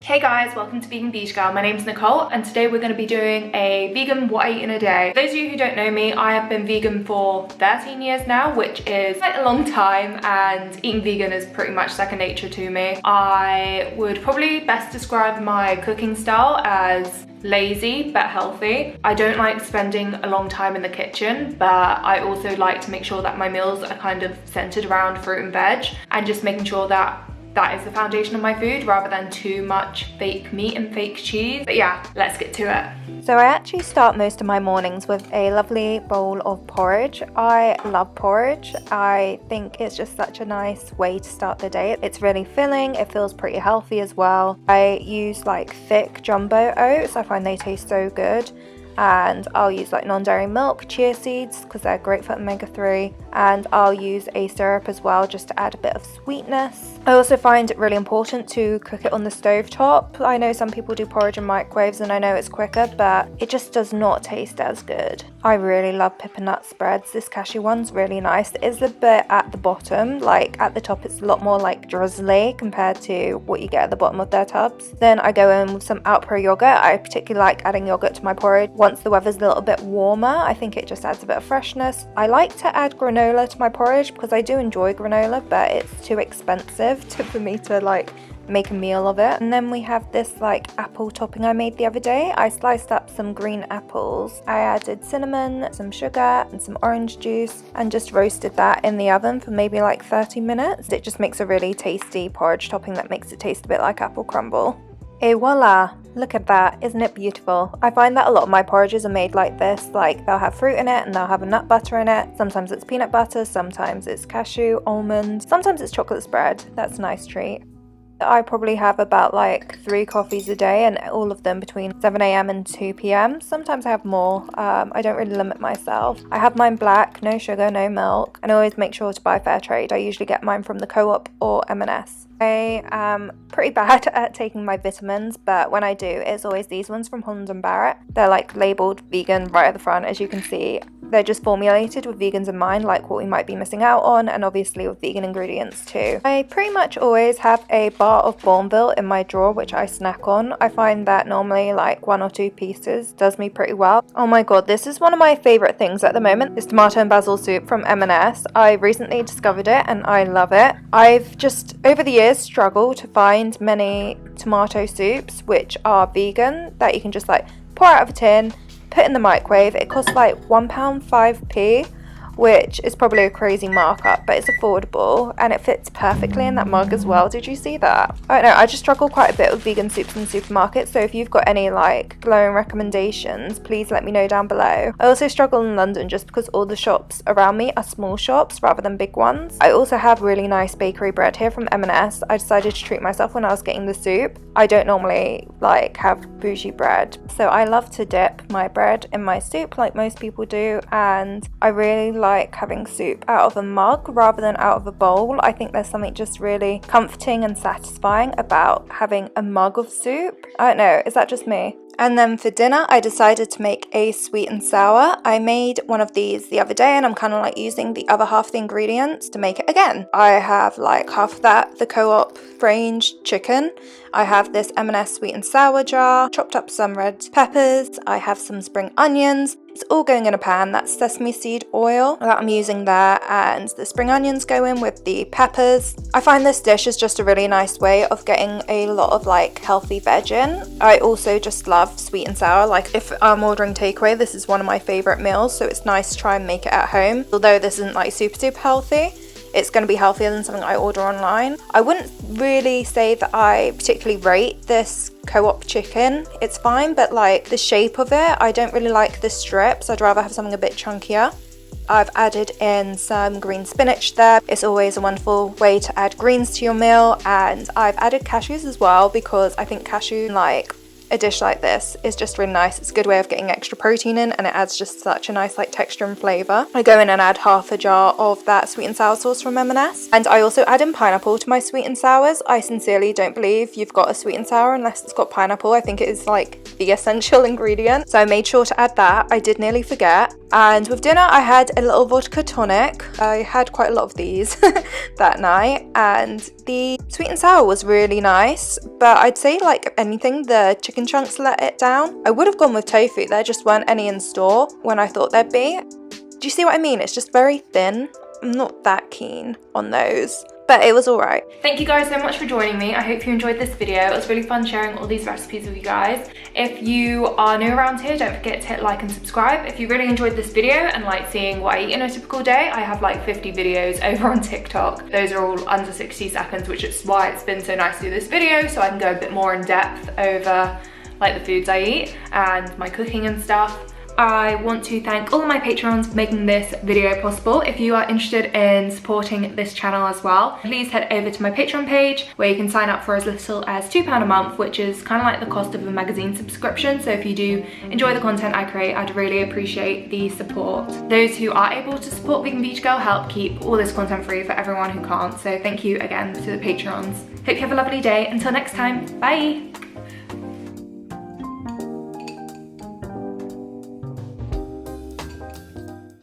Hey guys, welcome to Vegan Beach Girl. My name's Nicole and today we're going to be doing a vegan what I eat in a day. For those of you who don't know me, I have been vegan for 13 years now, which is quite a long time, and eating vegan is pretty much second nature to me. I would probably best describe my cooking style as lazy but healthy. I don't like spending a long time in the kitchen, but I also like to make sure that my meals are kind of centered around fruit and veg and just making sure that is the foundation of my food rather than too much fake meat and fake cheese. But yeah, let's get to it. So I actually start most of my mornings with a lovely bowl of porridge. I love porridge. I think it's just such a nice way to start the day. It's really filling, it feels pretty healthy as well. I use like thick jumbo oats, I find they taste so good. And I'll use like non-dairy milk, chia seeds, because they're great for omega-3, and I'll use a syrup as well just to add a bit of sweetness. I also find it really important to cook it on the stove top. I know some people do porridge in microwaves and I know it's quicker, but it just does not taste as good. I really love pippa nut spreads. This cashew one's really nice. It is a bit at the bottom, like at the top it's a lot more like drizzly compared to what you get at the bottom of their tubs. Then I go in with some Alpro yogurt. I particularly like adding yogurt to my porridge once the weather's a little bit warmer. I think it just adds a bit of freshness. I like to add granola to my porridge because I do enjoy granola, but it's too expensive for me to like make a meal of it. And then we have this like apple topping I made the other day. I sliced up some green apples. I added cinnamon, some sugar and some orange juice and just roasted that in the oven for maybe like 30 minutes. It just makes a really tasty porridge topping that makes it taste a bit like apple crumble. Et voila! Look at that, isn't it beautiful? I find that a lot of my porridges are made like this, like they'll have fruit in it and they'll have a nut butter in it. Sometimes it's peanut butter, sometimes it's cashew, almond, sometimes it's chocolate spread. That's a nice treat. I probably have about like 3 coffees a day, and all of them between 7 a.m. and 2 p.m. Sometimes I have more. I don't really limit myself. I have mine black, no sugar, no milk, and I always make sure to buy fair trade. I usually get mine from the Co-op or M&S. I am pretty bad at taking my vitamins, but when I do, it's always these ones from Holland & Barrett. They're like labelled vegan right at the front, as you can see. They're just formulated with vegans in mind, like what we might be missing out on, and obviously with vegan ingredients too. I pretty much always have a bar of Bourneville in my drawer, which I snack on. I find that normally like 1 or 2 pieces does me pretty well. Oh my god, this is one of my favourite things at the moment, this tomato and basil soup from M&S. I recently discovered it and I love it. I've just, over the years, struggled to find many tomato soups which are vegan that you can just like pour out of a tin, put in the microwave. It costs like £1.05p, which is probably a crazy markup, but it's affordable and it fits perfectly in that mug as well. Did you see that? I don't know, I just struggle quite a bit with vegan soups in supermarkets, so if you've got any like glowing recommendations, please let me know down below. I also struggle in London just because all the shops around me are small shops rather than big ones. I also have really nice bakery bread here from M&S. I decided to treat myself when I was getting the soup. I don't normally like have bougie bread, so I love to dip my bread in my soup like most people do, and I really like having soup out of a mug rather than out of a bowl. I think there's something just really comforting and satisfying about having a mug of soup. I don't know, is that just me? And then for dinner, I decided to make a sweet and sour. I made one of these the other day and I'm kind of like using the other half of the ingredients to make it again. I have like half of that, the Co-op range chicken. I have this M&S sweet and sour jar, chopped up some red peppers. I have some spring onions. It's all going in a pan. That's sesame seed oil that I'm using there, and the spring onions go in with the peppers. I find this dish is just a really nice way of getting a lot of like healthy veg in. I also just love sweet and sour. Like if I'm ordering takeaway, this is one of my favorite meals, so it's nice to try and make it at home. Although this isn't like super healthy, it's going to be healthier than something I order online. I wouldn't really say that I particularly rate this Co-op chicken. It's fine, but like the shape of it, I don't really like the strips. I'd rather have something a bit chunkier. I've added in some green spinach there. It's always a wonderful way to add greens to your meal, and I've added cashews as well because I think cashew, like a dish like this, is just really nice. It's a good way of getting extra protein in, and it adds just such a nice like texture and flavour. I go in and add half a jar of that sweet and sour sauce from M&S, and I also add in pineapple to my sweet and sours. I sincerely don't believe you've got a sweet and sour unless it's got pineapple. I think it is like the essential ingredient, so I made sure to add that. I did nearly forget. And with dinner I had a little vodka tonic. I had quite a lot of these that night, and the sweet and sour was really nice, but I'd say like if anything the chicken chunks let it down. I would have gone with tofu, there just weren't any in store when I thought there'd be. Do you see what I mean? It's just very thin. I'm not that keen on those, but it was alright. Thank you guys so much for joining me. I hope you enjoyed this video. It was really fun sharing all these recipes with you guys. If you are new around here, don't forget to hit like and subscribe. If you really enjoyed this video and like seeing what I eat in a typical day, I have like 50 videos over on TikTok. Those are all under 60 seconds, which is why it's been so nice to do this video, so I can go a bit more in depth over like the foods I eat and my cooking and stuff. I want to thank all of my patrons for making this video possible. If you are interested in supporting this channel as well, please head over to my Patreon page where you can sign up for as little as £2 a month, which is kind of like the cost of a magazine subscription. So if you do enjoy the content I create, I'd really appreciate the support. Those who are able to support Vegan Beach Girl help keep all this content free for everyone who can't. So thank you again to the patrons. Hope you have a lovely day. Until next time, bye.